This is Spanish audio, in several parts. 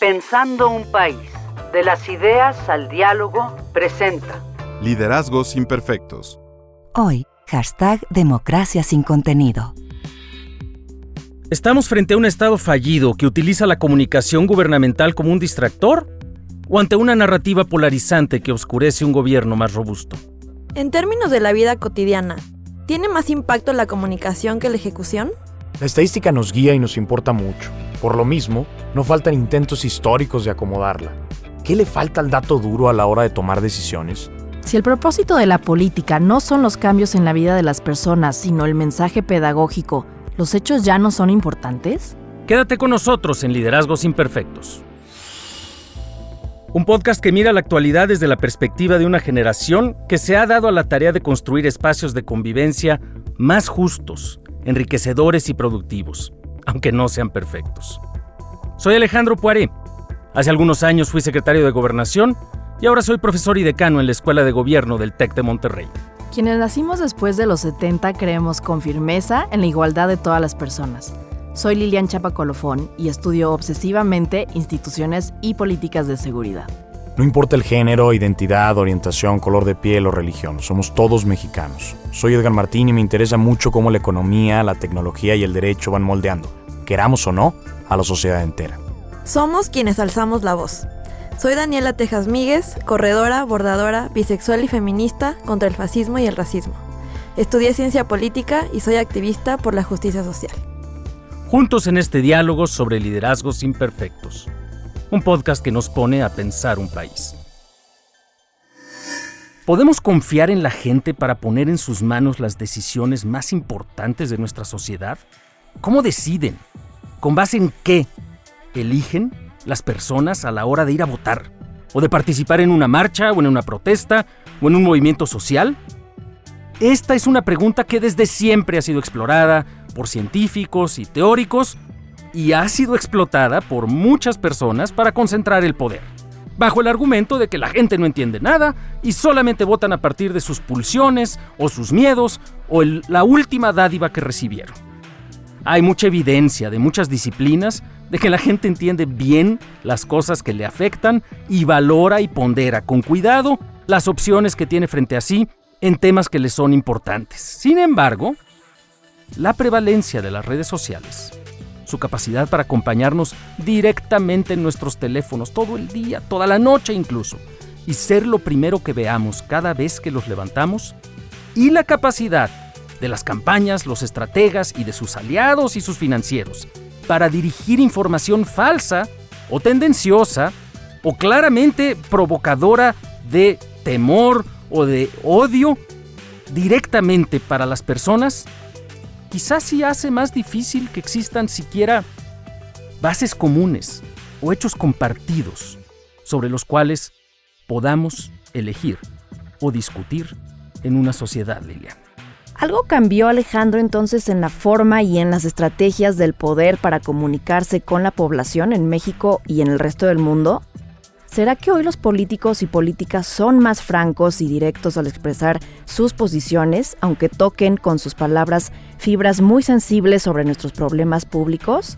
Pensando un país, de las ideas al diálogo, presenta Liderazgos imperfectos. Hoy, #Democracia sin contenido. ¿Estamos frente a un Estado fallido que utiliza la comunicación gubernamental como un distractor? ¿O ante una narrativa polarizante que oscurece un gobierno más robusto? En términos de la vida cotidiana, ¿tiene más impacto la comunicación que la ejecución? La estadística nos guía y nos importa mucho. Por lo mismo, no faltan intentos históricos de acomodarla. ¿Qué le falta al dato duro a la hora de tomar decisiones? Si el propósito de la política no son los cambios en la vida de las personas, sino el mensaje pedagógico, ¿los hechos ya no son importantes? Quédate con nosotros en Liderazgos Imperfectos. Un podcast que mira la actualidad desde la perspectiva de una generación que se ha dado a la tarea de construir espacios de convivencia más justos, enriquecedores y productivos, aunque no sean perfectos. Soy Alejandro Poiré. Hace algunos años fui secretario de Gobernación y ahora soy profesor y decano en la Escuela de Gobierno del TEC de Monterrey. Quienes nacimos después de los 70 creemos con firmeza en la igualdad de todas las personas. Soy Lilian Chapa Colofón y estudio obsesivamente instituciones y políticas de seguridad. No importa el género, identidad, orientación, color de piel o religión, somos todos mexicanos. Soy Edgar Martín y me interesa mucho cómo la economía, la tecnología y el derecho van moldeando, queramos o no, a la sociedad entera. Somos quienes alzamos la voz. Soy Daniela Tejas Míguez, corredora, bordadora, bisexual y feminista contra el fascismo y el racismo. Estudié ciencia política y soy activista por la justicia social. Juntos en este diálogo sobre liderazgos imperfectos. Un podcast que nos pone a pensar un país. ¿Podemos confiar en la gente para poner en sus manos las decisiones más importantes de nuestra sociedad? ¿Cómo deciden? ¿Con base en qué eligen las personas a la hora de ir a votar? ¿O de participar en una marcha, o en una protesta, o en un movimiento social? Esta es una pregunta que desde siempre ha sido explorada por científicos y teóricos y ha sido explotada por muchas personas para concentrar el poder, bajo el argumento de que la gente no entiende nada y solamente votan a partir de sus pulsiones o sus miedos o la última dádiva que recibieron. Hay mucha evidencia de muchas disciplinas de que la gente entiende bien las cosas que le afectan y valora y pondera con cuidado las opciones que tiene frente a sí en temas que le son importantes. Sin embargo, la prevalencia de las redes sociales, su capacidad para acompañarnos directamente en nuestros teléfonos todo el día, toda la noche incluso, y ser lo primero que veamos cada vez que los levantamos, y la capacidad de las campañas, los estrategas y de sus aliados y sus financieros para dirigir información falsa o tendenciosa o claramente provocadora de temor o de odio directamente para las personas, quizás sí hace más difícil que existan siquiera bases comunes o hechos compartidos sobre los cuales podamos elegir o discutir en una sociedad, Lilian. ¿Algo cambió, Alejandro, entonces en la forma y en las estrategias del poder para comunicarse con la población en México y en el resto del mundo? ¿Será que hoy los políticos y políticas son más francos y directos al expresar sus posiciones, aunque toquen con sus palabras fibras muy sensibles sobre nuestros problemas públicos?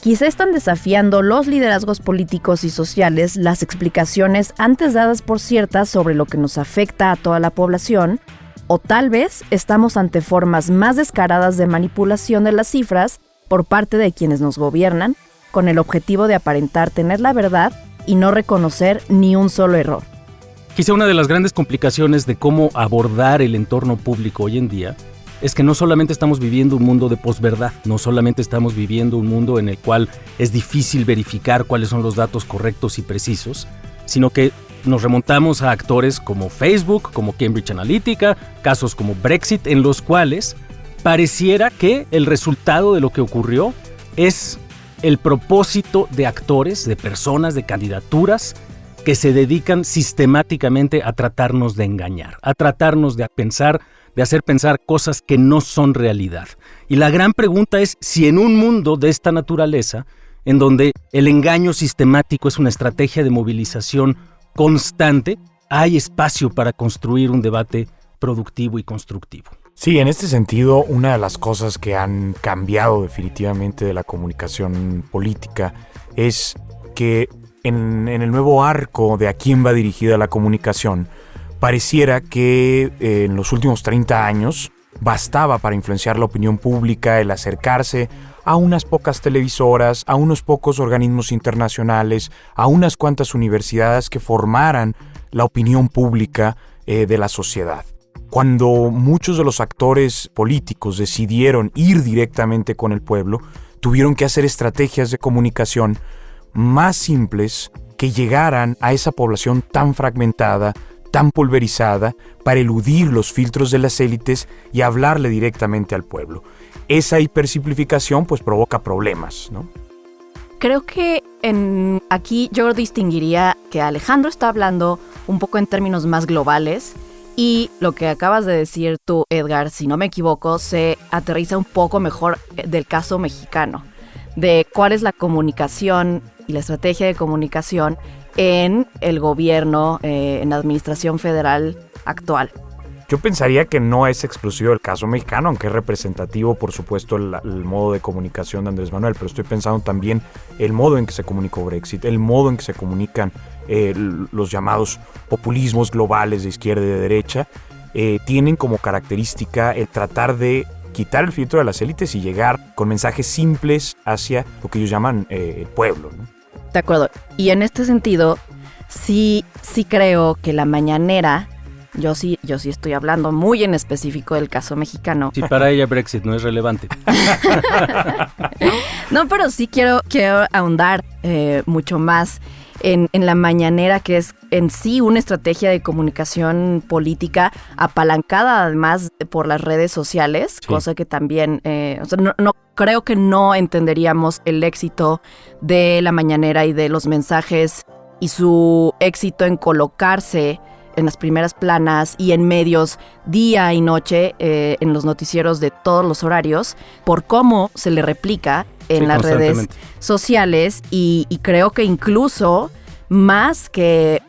Quizá están desafiando los liderazgos políticos y sociales las explicaciones antes dadas por ciertas sobre lo que nos afecta a toda la población, o tal vez estamos ante formas más descaradas de manipulación de las cifras por parte de quienes nos gobiernan, con el objetivo de aparentar tener la verdad y no reconocer ni un solo error. Quizá una de las grandes complicaciones de cómo abordar el entorno público hoy en día es que no solamente estamos viviendo un mundo de posverdad, no solamente estamos viviendo un mundo en el cual es difícil verificar cuáles son los datos correctos y precisos, sino que nos remontamos a actores como Facebook, como Cambridge Analytica, casos como Brexit, en los cuales pareciera que el resultado de lo que ocurrió es el propósito de actores, de personas, de candidaturas que se dedican sistemáticamente a tratarnos de engañar, a tratarnos de pensar, de hacer pensar cosas que no son realidad. Y la gran pregunta es si en un mundo de esta naturaleza, en donde el engaño sistemático es una estrategia de movilización constante, hay espacio para construir un debate productivo y constructivo. Sí, en este sentido, una de las cosas que han cambiado definitivamente de la comunicación política es que en el nuevo arco de a quién va dirigida la comunicación, pareciera que en los últimos 30 años bastaba para influenciar la opinión pública el acercarse a unas pocas televisoras, a unos pocos organismos internacionales, a unas cuantas universidades que formaran la opinión pública de la sociedad. Cuando muchos de los actores políticos decidieron ir directamente con el pueblo, tuvieron que hacer estrategias de comunicación más simples que llegaran a esa población tan fragmentada, tan pulverizada, para eludir los filtros de las élites y hablarle directamente al pueblo. Esa hipersimplificación pues provoca problemas, ¿no? Creo que aquí yo distinguiría que Alejandro está hablando un poco en términos más globales y lo que acabas de decir tú, Edgar, si no me equivoco, se aterriza un poco mejor del caso mexicano, de cuál es la comunicación y la estrategia de comunicación en el gobierno, en la administración federal actual. Yo pensaría que no es exclusivo del caso mexicano, aunque es representativo, por supuesto, el modo de comunicación de Andrés Manuel, pero estoy pensando también el modo en que se comunicó Brexit, el modo en que se comunican los llamados populismos globales de izquierda y de derecha, tienen como característica el tratar de quitar el filtro de las élites y llegar con mensajes simples hacia lo que ellos llaman el pueblo, ¿no? De acuerdo. Y en este sentido, sí creo que la mañanera, yo sí estoy hablando muy en específico del caso mexicano. Sí, para ella Brexit no es relevante. No, pero sí quiero ahondar mucho más en la mañanera, que es en sí una estrategia de comunicación política apalancada además por las redes sociales, sí. Cosa que también, no creo que no entenderíamos el éxito de la mañanera y de los mensajes y su éxito en colocarse en las primeras planas y en medios día y noche, en los noticieros de todos los horarios, por cómo se le replica en las redes sociales y creo que incluso más que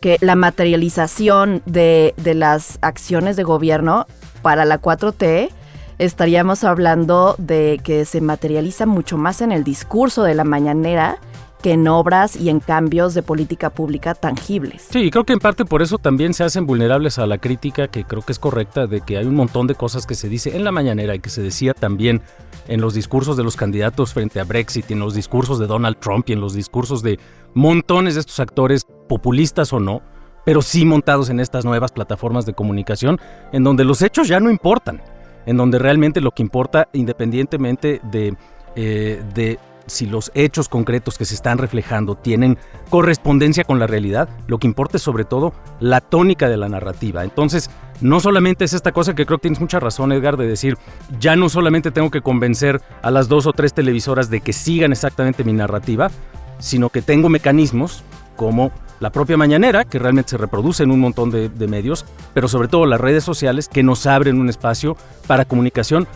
que la materialización de las acciones de gobierno para la 4T, estaríamos hablando de que se materializa mucho más en el discurso de la mañanera que en obras y en cambios de política pública tangibles. Sí, y creo que en parte por eso también se hacen vulnerables a la crítica, que creo que es correcta, de que hay un montón de cosas que se dice en la mañanera y que se decía también en los discursos de los candidatos frente a Brexit, y en los discursos de Donald Trump y en los discursos de montones de estos actores, populistas o no, pero sí montados en estas nuevas plataformas de comunicación, en donde los hechos ya no importan, en donde realmente lo que importa, independientemente de si los hechos concretos que se están reflejando tienen correspondencia con la realidad, lo que importa es sobre todo la tónica de la narrativa. Entonces, no solamente es esta cosa que creo que tienes mucha razón, Edgar, de decir, ya no solamente tengo que convencer a las 2 o 3 televisoras de que sigan exactamente mi narrativa, sino que tengo mecanismos como la propia mañanera, que realmente se reproduce en un montón de medios, pero sobre todo las redes sociales, que nos abren un espacio para comunicación,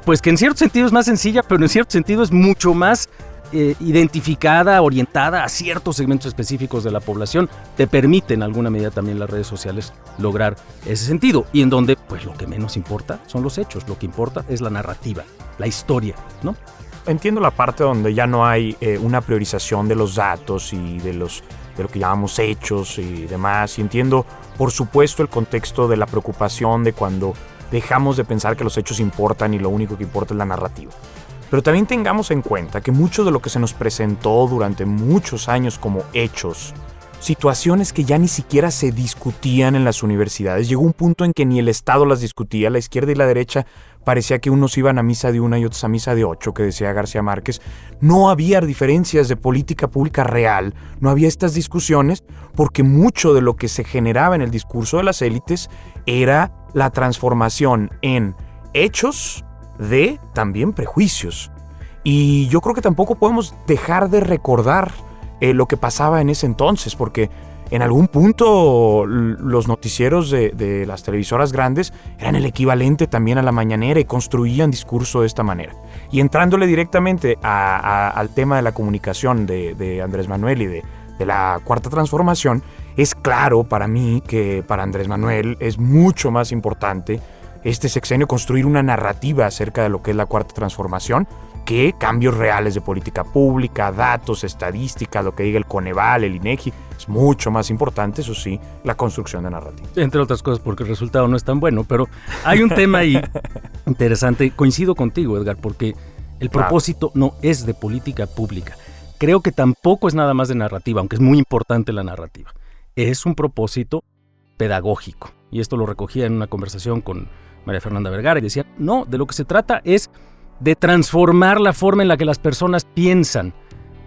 pues que en cierto sentido es más sencilla, pero en cierto sentido es mucho más identificada, orientada a ciertos segmentos específicos de la población. Te permite en alguna medida también las redes sociales lograr ese sentido, y en donde pues lo que menos importa son los hechos, lo que importa es la narrativa, la historia, ¿no? Entiendo la parte donde ya no hay una priorización de los datos y de lo que llamamos hechos y demás, y entiendo por supuesto el contexto de la preocupación de cuando dejamos de pensar que los hechos importan y lo único que importa es la narrativa. Pero también tengamos en cuenta que mucho de lo que se nos presentó durante muchos años como hechos, situaciones que ya ni siquiera se discutían en las universidades, llegó un punto en que ni el Estado las discutía, la izquierda y la derecha parecía que unos iban a misa de 1 y otros a misa de 8, que decía García Márquez. No había diferencias de política pública real, no había estas discusiones, porque mucho de lo que se generaba en el discurso de las élites era la transformación en hechos de también prejuicios. Y yo creo que tampoco podemos dejar de recordar lo que pasaba en ese entonces, porque en algún punto los noticieros de las televisoras grandes eran el equivalente también a la mañanera y construían discurso de esta manera. Y entrándole directamente al tema de la comunicación de Andrés Manuel y de la Cuarta Transformación, es claro para mí que para Andrés Manuel es mucho más importante este sexenio construir una narrativa acerca de lo que es la Cuarta Transformación, que cambios reales de política pública, datos, estadística, lo que diga el Coneval, el INEGI, es mucho más importante, eso sí, la construcción de narrativa. Entre otras cosas porque el resultado no es tan bueno, pero hay un tema ahí interesante. Coincido contigo, Edgar, porque el propósito no es de política pública. Creo que tampoco es nada más de narrativa, aunque es muy importante la narrativa. Es un propósito pedagógico. Y esto lo recogía en una conversación con María Fernanda Vergara y decía, no, de lo que se trata es de transformar la forma en la que las personas piensan.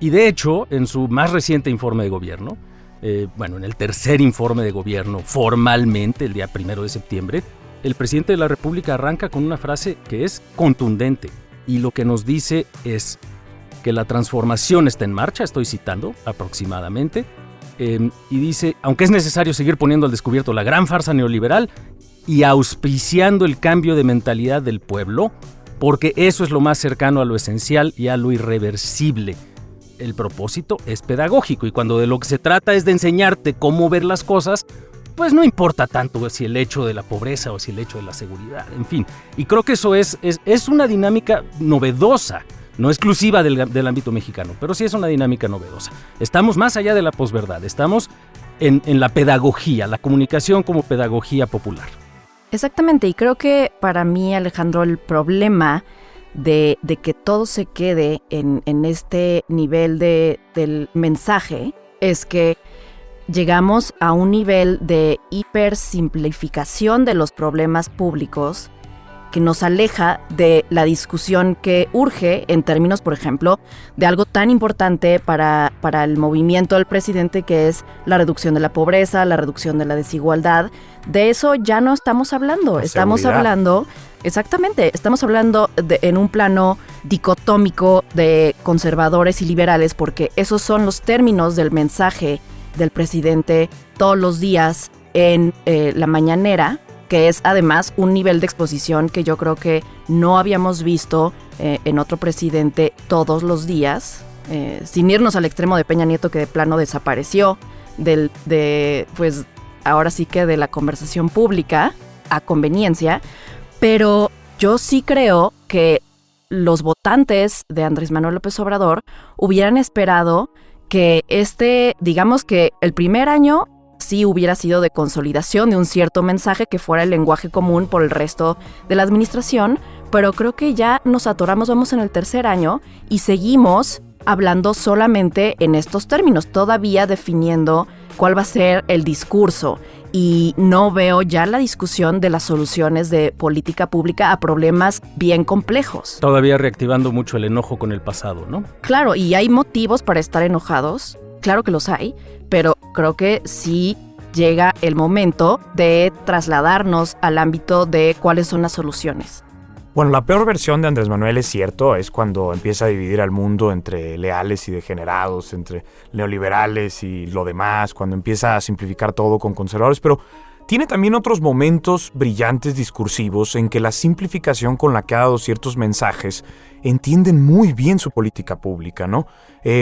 Y de hecho, en su más reciente informe de gobierno, en el tercer informe de gobierno, formalmente, el día 1 de septiembre, el presidente de la República arranca con una frase que es contundente. Y lo que nos dice es que la transformación está en marcha, estoy citando aproximadamente, y dice, aunque es necesario seguir poniendo al descubierto la gran farsa neoliberal y auspiciando el cambio de mentalidad del pueblo, porque eso es lo más cercano a lo esencial y a lo irreversible. El propósito es pedagógico y cuando de lo que se trata es de enseñarte cómo ver las cosas, pues no importa tanto si el hecho de la pobreza o si el hecho de la seguridad, en fin. Y creo que eso es una dinámica novedosa, no exclusiva del ámbito mexicano, pero sí es una dinámica novedosa. Estamos más allá de la posverdad, estamos en la pedagogía, la comunicación como pedagogía popular. Exactamente, y creo que para mí, Alejandro, el problema de que todo se quede en este nivel del mensaje es que llegamos a un nivel de hipersimplificación de los problemas públicos que nos aleja de la discusión que urge en términos, por ejemplo, de algo tan importante para el movimiento del presidente, que es la reducción de la pobreza, la reducción de la desigualdad. De eso ya no estamos hablando. Estamos hablando, exactamente, estamos hablando en un plano dicotómico de conservadores y liberales, porque esos son los términos del mensaje del presidente todos los días en la mañanera, que es además un nivel de exposición que yo creo que no habíamos visto en otro presidente todos los días, sin irnos al extremo de Peña Nieto, que de plano desapareció pues ahora sí que de la conversación pública a conveniencia, pero yo sí creo que los votantes de Andrés Manuel López Obrador hubieran esperado que digamos que el primer año sí hubiera sido de consolidación de un cierto mensaje que fuera el lenguaje común por el resto de la administración, pero creo que ya nos atoramos, vamos en el tercer año y seguimos hablando solamente en estos términos, todavía definiendo cuál va a ser el discurso, y no veo ya la discusión de las soluciones de política pública a problemas bien complejos. Todavía reactivando mucho el enojo con el pasado, ¿no? Claro, y hay motivos para estar enojados, claro que los hay, pero creo que sí llega el momento de trasladarnos al ámbito de cuáles son las soluciones. Bueno, la peor versión de Andrés Manuel, es cierto, es cuando empieza a dividir al mundo entre leales y degenerados, entre neoliberales y lo demás, cuando empieza a simplificar todo con conservadores, pero tiene también otros momentos brillantes discursivos en que la simplificación con la que ha dado ciertos mensajes entienden muy bien su política pública, ¿no?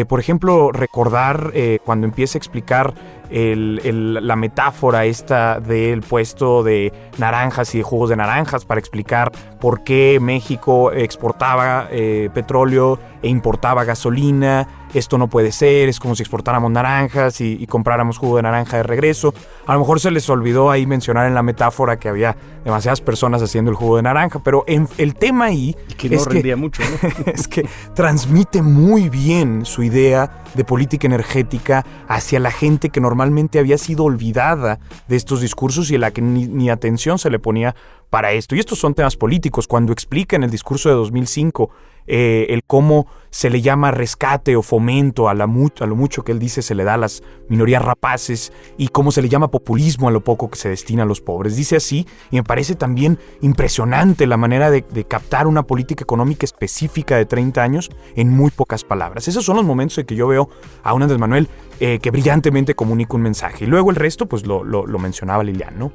Por ejemplo, recordar cuando empieza a explicar la metáfora esta del puesto de naranjas y de jugos de naranjas para explicar por qué México exportaba petróleo e importaba gasolina. Esto no puede ser, es como si exportáramos naranjas y compráramos jugo de naranja de regreso. A lo mejor se les olvidó ahí mencionar en la metáfora que había demasiadas personas haciendo el jugo de naranja, pero el tema ahí que no rendía mucho, ¿no? Es que transmite muy bien su idea de política energética hacia la gente que normalmente había sido olvidada de estos discursos y a la que ni atención se le ponía para esto. Y estos son temas políticos. Cuando explica en el discurso de 2005 el cómo se le llama rescate o fomento a lo mucho que él dice se le da a las minorías rapaces y cómo se le llama populismo a lo poco que se destina a los pobres. Dice así, y me parece también impresionante la manera de captar una política económica específica de 30 años en muy pocas palabras. Esos son los momentos en que yo veo a un Andrés Manuel que brillantemente comunica un mensaje. Y luego el resto, pues lo mencionaba Lilian, ¿no?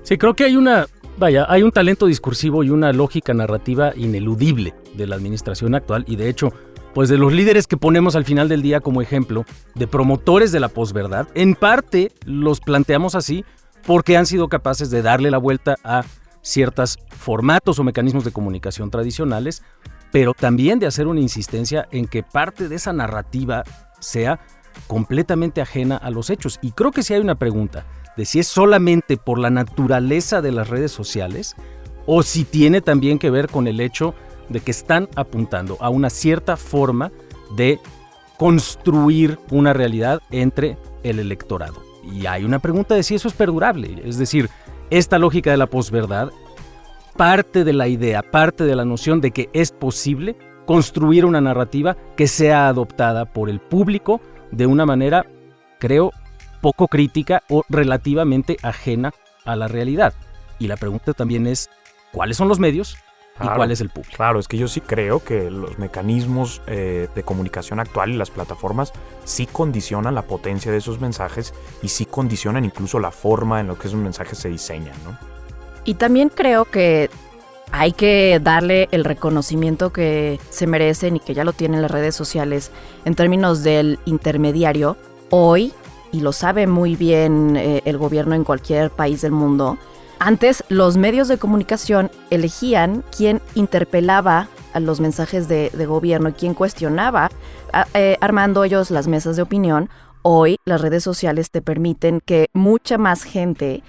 Sí, creo que hay un talento discursivo y una lógica narrativa ineludible de la administración actual y de hecho, pues de los líderes que ponemos al final del día como ejemplo de promotores de la posverdad, en parte los planteamos así porque han sido capaces de darle la vuelta a ciertos formatos o mecanismos de comunicación tradicionales, pero también de hacer una insistencia en que parte de esa narrativa sea completamente ajena a los hechos. Y creo que sí hay una pregunta de si es solamente por la naturaleza de las redes sociales o si tiene también que ver con el hecho de que están apuntando a una cierta forma de construir una realidad entre el electorado. Y hay una pregunta de si eso es perdurable. Es decir, esta lógica de la posverdad parte de la idea, parte de la noción de que es posible construir una narrativa que sea adoptada por el público de una manera, creo, poco crítica o relativamente ajena a la realidad. Y la pregunta también es, ¿cuáles son los medios y cuál es el público? Claro, es que yo sí creo que los mecanismos de comunicación actual y las plataformas sí condicionan la potencia de esos mensajes y sí condicionan incluso la forma en la que esos mensajes se diseñan, ¿no? Y también creo que hay que darle el reconocimiento que se merecen y que ya lo tienen las redes sociales en términos del intermediario. Hoy, y lo sabe muy bien el gobierno en cualquier país del mundo, antes los medios de comunicación elegían quién interpelaba a los mensajes de gobierno y quién cuestionaba, armando ellos las mesas de opinión. Hoy las redes sociales te permiten que mucha más gente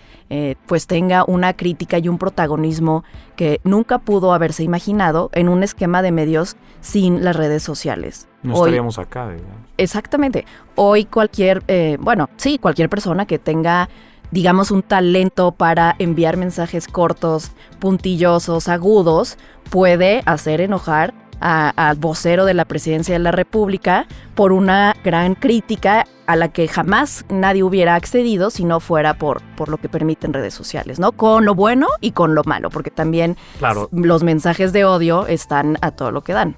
pues tenga una crítica y un protagonismo que nunca pudo haberse imaginado en un esquema de medios sin las redes sociales. No estaríamos acá, digamos. Exactamente. Hoy cualquier persona que tenga, digamos, un talento para enviar mensajes cortos, puntillosos, agudos, puede hacer enojar al vocero de la Presidencia de la República por una gran crítica a la que jamás nadie hubiera accedido si no fuera por lo que permiten redes sociales, ¿no? Con lo bueno y con lo malo, porque también los mensajes de odio están a todo lo que dan.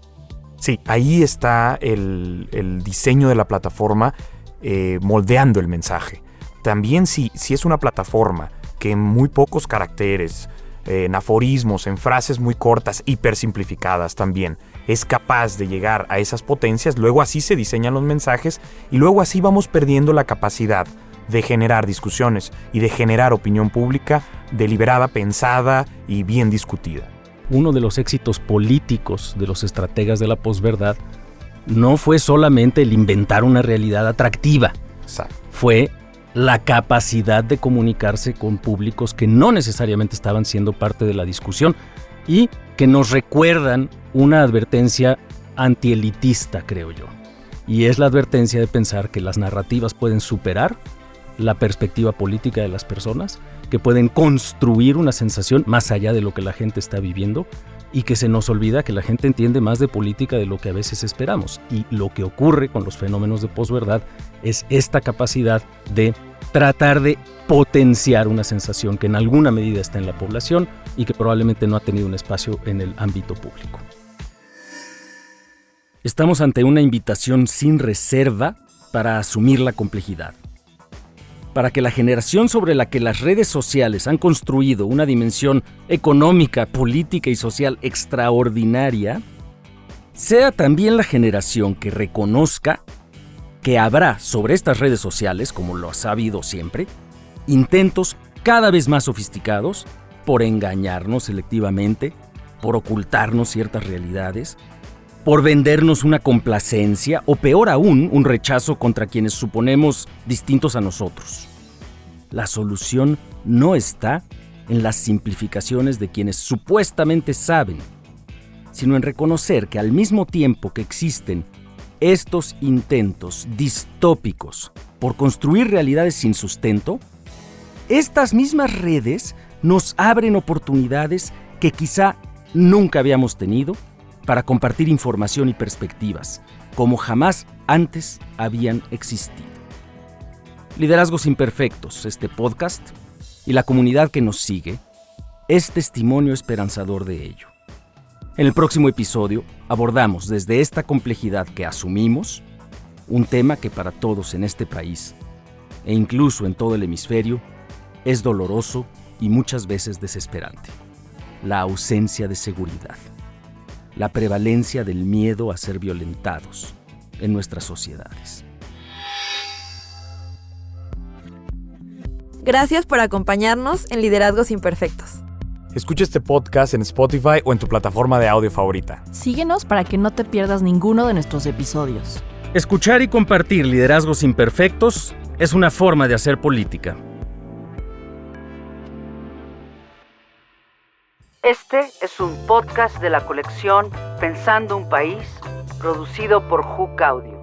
Sí, ahí está el diseño de la plataforma moldeando el mensaje. También si es una plataforma que en muy pocos caracteres, en aforismos, en frases muy cortas, hipersimplificadas también, es capaz de llegar a esas potencias, luego así se diseñan los mensajes y luego así vamos perdiendo la capacidad de generar discusiones y de generar opinión pública deliberada, pensada y bien discutida. Uno de los éxitos políticos de los estrategas de la posverdad no fue solamente el inventar una realidad atractiva. Exacto. Fue la capacidad de comunicarse con públicos que no necesariamente estaban siendo parte de la discusión y que nos recuerdan una advertencia antielitista, creo yo. Y es la advertencia de pensar que las narrativas pueden superar la perspectiva política de las personas, que pueden construir una sensación más allá de lo que la gente está viviendo y que se nos olvida que la gente entiende más de política de lo que a veces esperamos. Y lo que ocurre con los fenómenos de posverdad es esta capacidad de tratar de potenciar una sensación que en alguna medida está en la población y que probablemente no ha tenido un espacio en el ámbito público. Estamos ante una invitación sin reserva para asumir la complejidad, para que la generación sobre la que las redes sociales han construido una dimensión económica, política y social extraordinaria, sea también la generación que reconozca que habrá sobre estas redes sociales, como lo ha sabido siempre, intentos cada vez más sofisticados por engañarnos selectivamente, por ocultarnos ciertas realidades, por vendernos una complacencia o peor aún, un rechazo contra quienes suponemos distintos a nosotros. La solución no está en las simplificaciones de quienes supuestamente saben, sino en reconocer que al mismo tiempo que existen estos intentos distópicos por construir realidades sin sustento, estas mismas redes nos abren oportunidades que quizá nunca habíamos tenido para compartir información y perspectivas, como jamás antes habían existido. Liderazgos Imperfectos, este podcast, y la comunidad que nos sigue, es testimonio esperanzador de ello. En el próximo episodio abordamos desde esta complejidad que asumimos, un tema que para todos en este país, e incluso en todo el hemisferio, es doloroso y muchas veces desesperante: la ausencia de seguridad, la prevalencia del miedo a ser violentados en nuestras sociedades. Gracias por acompañarnos en Liderazgos Imperfectos. Escucha este podcast en Spotify o en tu plataforma de audio favorita. Síguenos para que no te pierdas ninguno de nuestros episodios. Escuchar y compartir liderazgos imperfectos es una forma de hacer política. Este es un podcast de la colección Pensando un País, producido por Hook Audio.